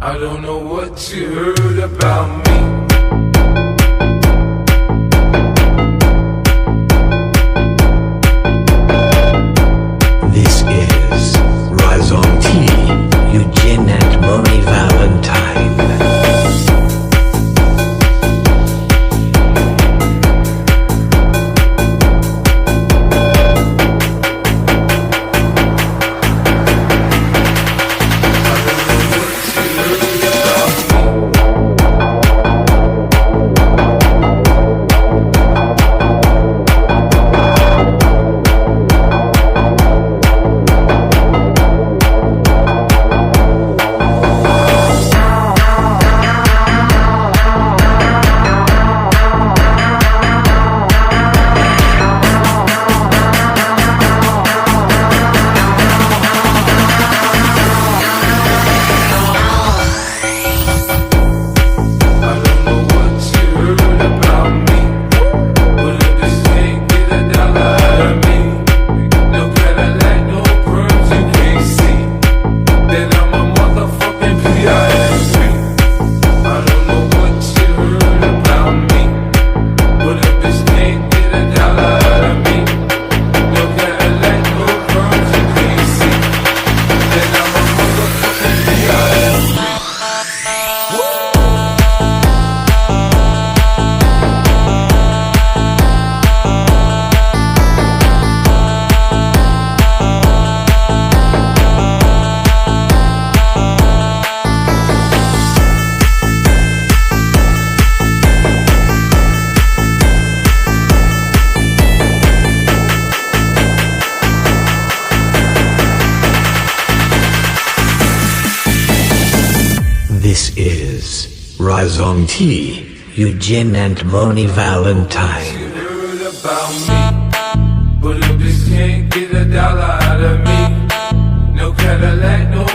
I don't know what you heard about me. This is Rise on T, Eugene and Moni Valentine. This is Rise on T, Eugene and Moni Valentine. You heard about me, but a bitch can't get $1 out of me. No Cadillac, no